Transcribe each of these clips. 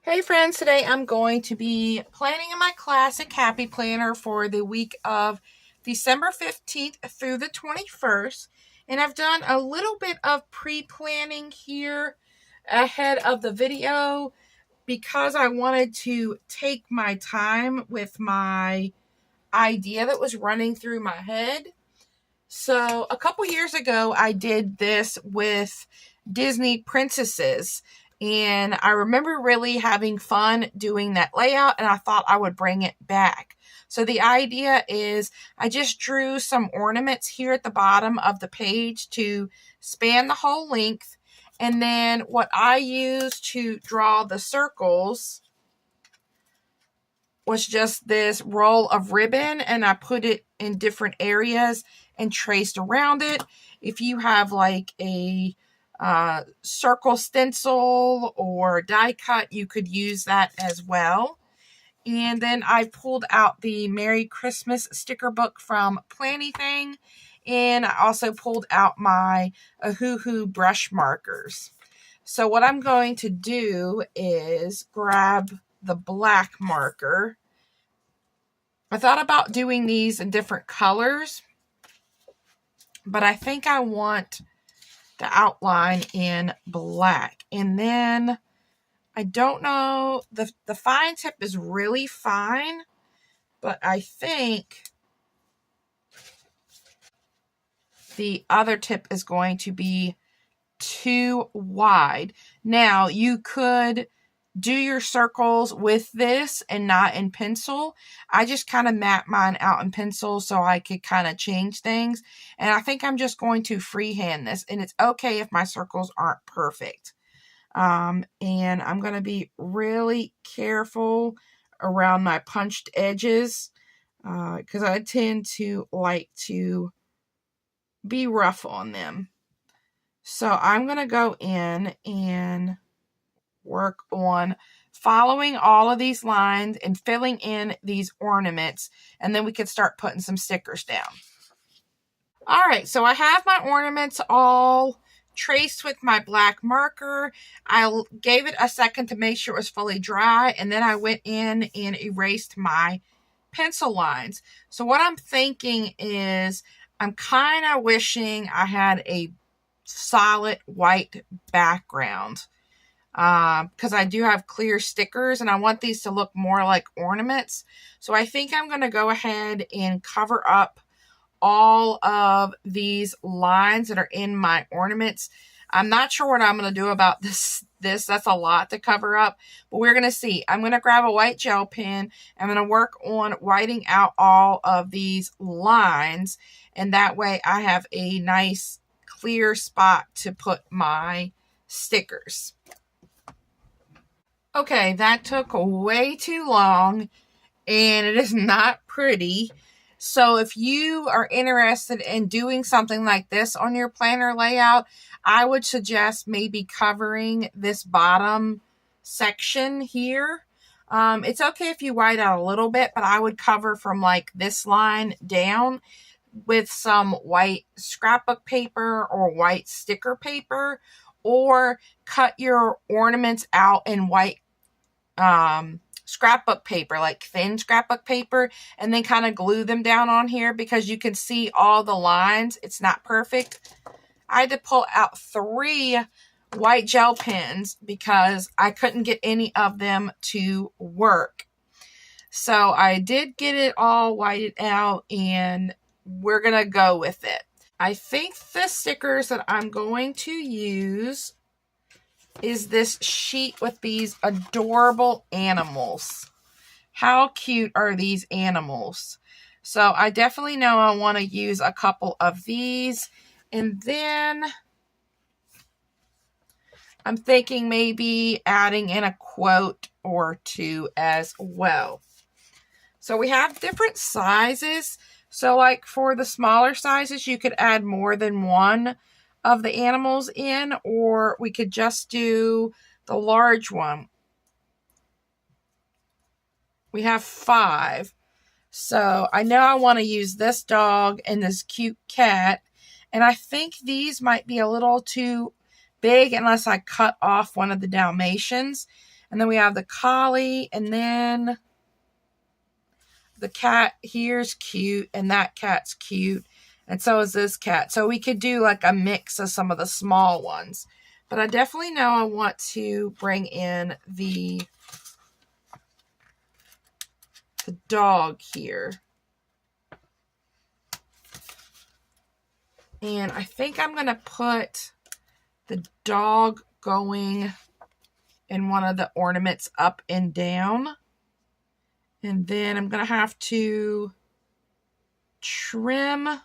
Hey friends, today I'm going to be planning in my classic happy planner for the week of December 15th through the 21st. And I've done a little bit of pre-planning here ahead of the video because I wanted to take my time with my idea that was running through my head. So a couple years ago, I did this with Disney princesses, and I remember really having fun doing that layout, and I thought I would bring it back. So the idea is I just drew some ornaments here at the bottom of the page to span the whole length, and then what I used to draw the circles was just this roll of ribbon, and I put it in different areas and traced around it. If you have like a circle stencil or die cut, you could use that as well. And then I pulled out the Merry Christmas sticker book from Plannything, and I also pulled out my Ahoo brush markers. So what I'm going to do is grab the black marker. I thought about doing these in different colors, but I think I want the outline in black. And then I don't know, the fine tip is really fine, but I think the other tip is going to be too wide. Now, you could do your circles with this and not in pencil. I just kind of mapped mine out in pencil so I could kind of change things. And I think I'm just going to freehand this. And it's okay if my circles aren't perfect. And I'm going to be really careful around my punched edges because I tend to like to be rough on them. So I'm going to go in and work on following all of these lines and filling in these ornaments, and then we can start putting some stickers down. All right, so I have my ornaments all traced with my black marker. I gave it a second to make sure it was fully dry, and then I went in and erased my pencil lines. So what I'm thinking is I'm kind of wishing I had a solid white background because I do have clear stickers and I want these to look more like ornaments. So I think I'm going to go ahead and cover up all of these lines that are in my ornaments. I'm not sure what I'm going to do about this. That's a lot to cover up, but we're going to see. I'm going to grab a white gel pen. I'm going to work on whiting out all of these lines, and that way I have a nice clear spot to put my stickers. Okay, that took way too long, and it is not pretty. So if you are interested in doing something like this on your planner layout, I would suggest maybe covering this bottom section here. It's okay if you white out a little bit, but I would cover from like this line down with some white scrapbook paper or white sticker paper, or cut your ornaments out in white scrapbook paper, like thin scrapbook paper, and then kind of glue them down on here because you can see all the lines. It's not perfect. I had to pull out 3 white gel pens because I couldn't get any of them to work. So I did get it all whited out, and we're gonna go with it. I think the stickers that I'm going to use is this sheet with these adorable animals. How cute are these animals? So I definitely know I want to use a couple of these. And then I'm thinking maybe adding in a quote or 2 as well. So we have different sizes. So like for the smaller sizes, you could add more than 1 of the animals in, or we could just do the large one. We have 5. So I know I want to use this dog and this cute cat, and I think these might be a little too big unless I cut off one of the Dalmatians. And then we have the collie, and then the cat here's cute, and that cat's cute, and so is this cat. So we could do like a mix of some of the small ones. But I definitely know I want to bring in the dog here. And I think I'm going to put the dog going in one of the ornaments up and down. And then I'm going to have to trim. I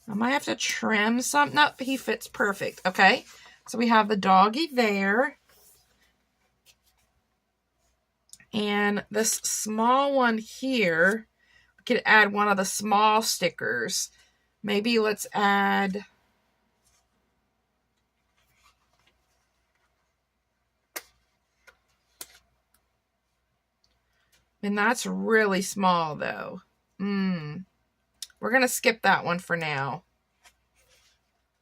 might have to trim some. Nope, he fits perfect. Okay, so we have the doggy there. And this small one here, we could add one of the small stickers. Maybe let's add... And that's really small, though. We're going to skip that one for now.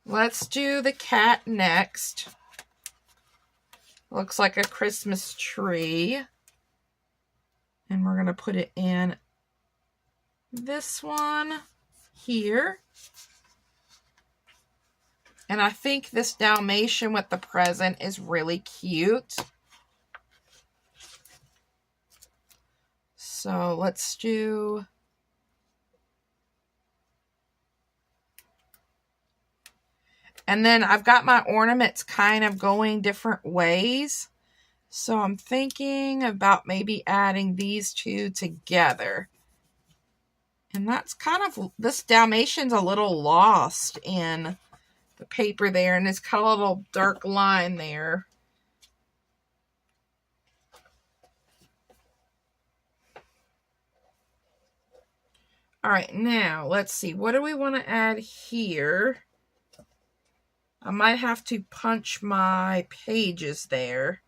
Let's do the cat next. Looks like a Christmas tree. And we're going to put it in this one here. And I think this Dalmatian with the present is really cute. So let's do... And then I've got my ornaments kind of going different ways. So I'm thinking about maybe adding these two together. And that's kind of... This Dalmatian's a little lost in the paper there. And it's got a little dark line there. All right, now let's see. What do we want to add here? I might have to punch my pages there.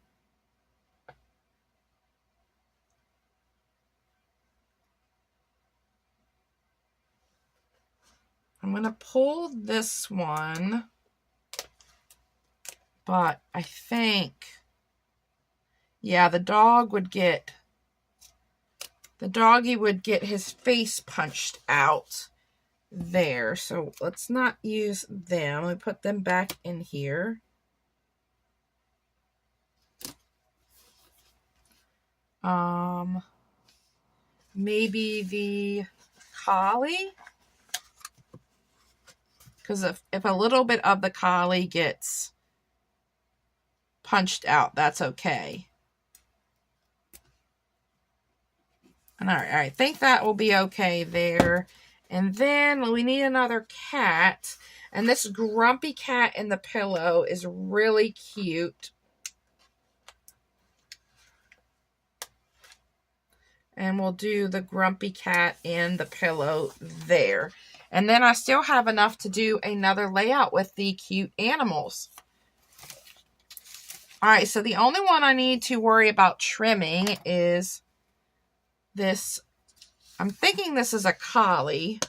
I'm going to pull this one, but I think, yeah, the doggy would get his face punched out there. So let's not use them. We put them back in here. Maybe the collie. Because if a little bit of the collie gets punched out, that's okay. All right, I think that will be okay there. And then we need another cat. And this grumpy cat in the pillow is really cute. And we'll do the grumpy cat in the pillow there. And then I still have enough to do another layout with the cute animals. All right, so the only one I need to worry about trimming is this. I'm thinking this is a collie.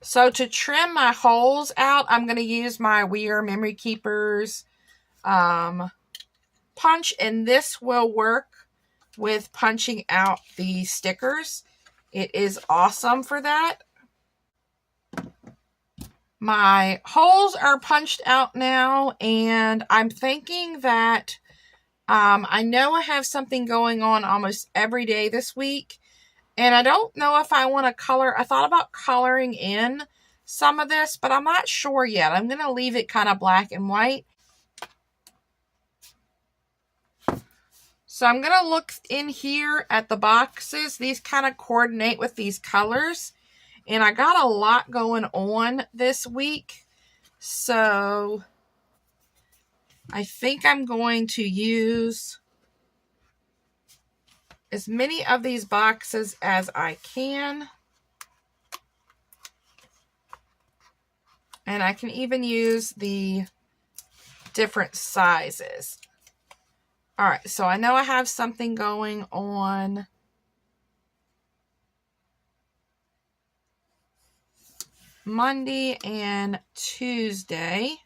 So to trim my holes out, I'm going to use my We Are Memory Keepers punch. And this will work with punching out the stickers. It is awesome for that. My holes are punched out now, and I'm thinking that I know I have something going on almost every day this week, and I don't know if I want to color. I thought about coloring in some of this, but I'm not sure yet. I'm going to leave it kind of black and white. So I'm going to look in here at the boxes. These kind of coordinate with these colors. And I got a lot going on this week. So I think I'm going to use as many of these boxes as I can. And I can even use the different sizes. All right, so I know I have something going on Monday and Tuesday.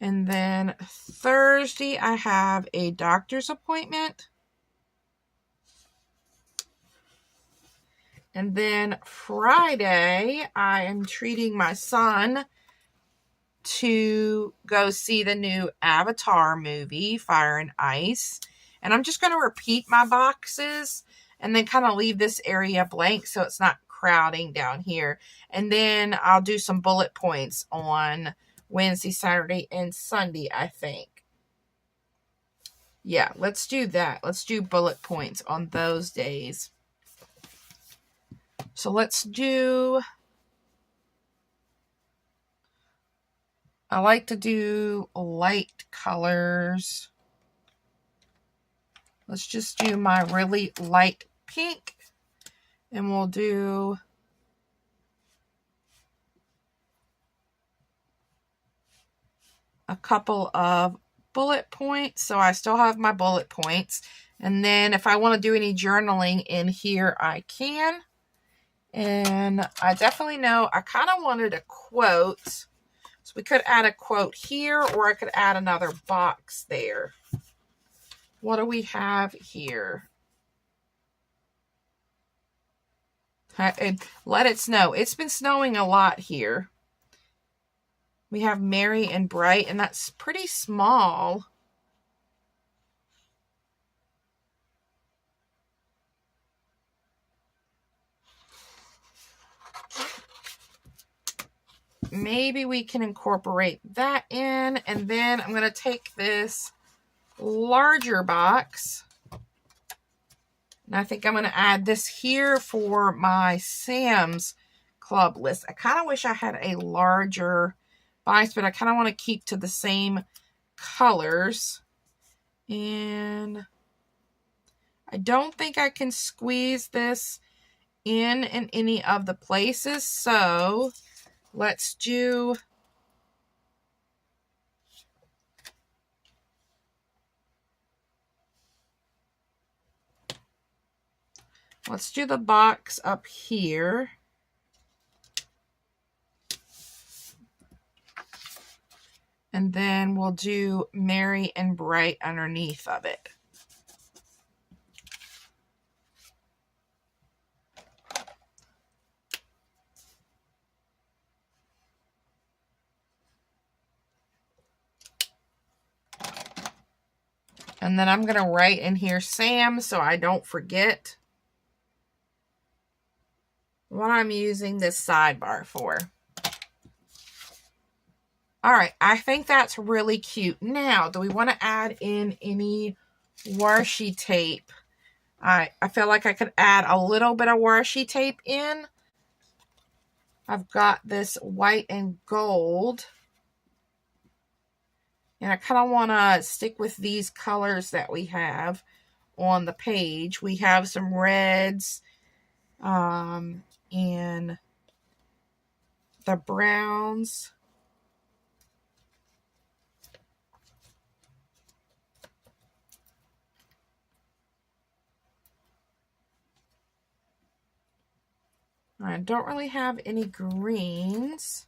And then Thursday, I have a doctor's appointment. And then Friday, I am treating my son to go see the new Avatar movie, Fire and Ice. And I'm just going to repeat my boxes and then kind of leave this area blank so it's not crowding down here. And then I'll do some bullet points on Wednesday, Saturday, and Sunday, I think. Yeah, let's do that. Let's do bullet points on those days. So let's do, I like to do light colors. Let's just do my really light pink, and we'll do a couple of bullet points. So I still have my bullet points. And then if I want to do any journaling in here, I can. And I definitely know I kind of wanted a quote. So we could add a quote here, or I could add another box there. What do we have here? Let it snow. It's been snowing a lot here. We have merry and bright, and that's pretty small. Maybe we can incorporate that in, and then I'm going to take this larger box, and I think I'm going to add this here for my Sam's Club list. I kind of wish I had a larger box, but I kind of want to keep to the same colors, and I don't think I can squeeze this in any of the places, so let's do the box up here. And then we'll do merry and bright underneath of it. And then I'm going to write in here Sam so I don't forget what I'm using this sidebar for. All right, I think that's really cute. Now, do we want to add in any washi tape? I feel like I could add a little bit of washi tape in. I've got this white and gold. And I kind of want to stick with these colors that we have on the page. We have some reds and the browns. I don't really have any greens.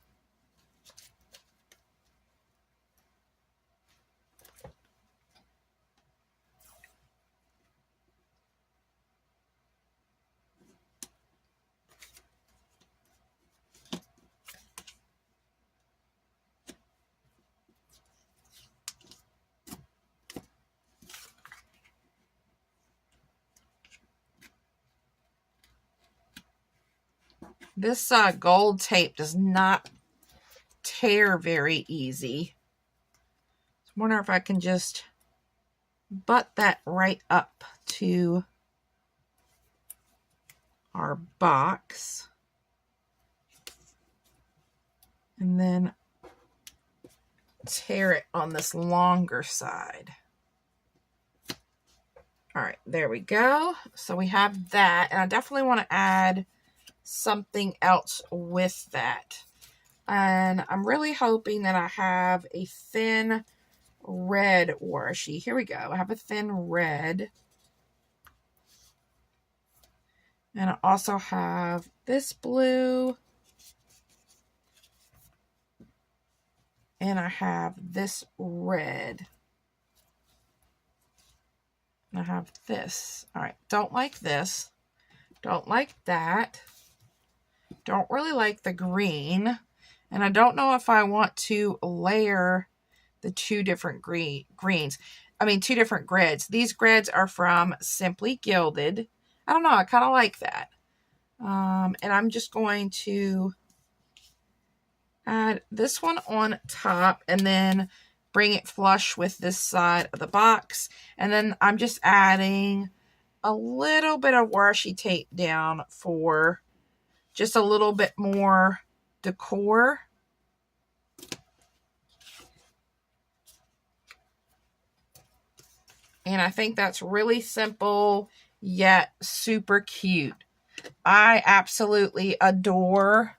This gold tape does not tear very easy. I wonder if I can just butt that right up to our box. And then tear it on this longer side. All right, there we go. So we have that, and I definitely want to add something else with that. And I'm really hoping that I have a thin red washi. Here we go. I have a thin red. And I also have this blue And I have this red. I have this. All right, don't like this. Don't like that. Don't really like the green. And I don't know if I want to layer the two different greens. I mean, two different grids. These grids are from Simply Gilded. I don't know. I kind of like that. And I'm just going to add this one on top and then bring it flush with this side of the box. And then I'm just adding a little bit of washi tape down for just a little bit more decor. And I think that's really simple, yet super cute. I absolutely adore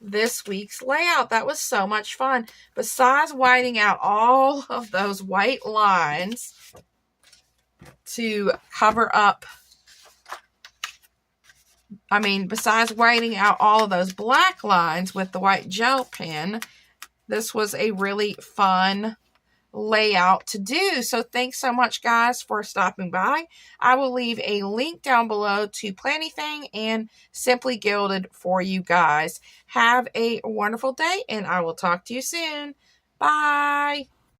this week's layout. That was so much fun. Besides whitening out all of those white lines to cover up, besides whitening out all of those black lines with the white gel pen, this was a really fun layout to do. So thanks so much, guys, for stopping by. I will leave a link down below to Plannything and Simply Gilded for you guys. Have a wonderful day, and I will talk to you soon. Bye.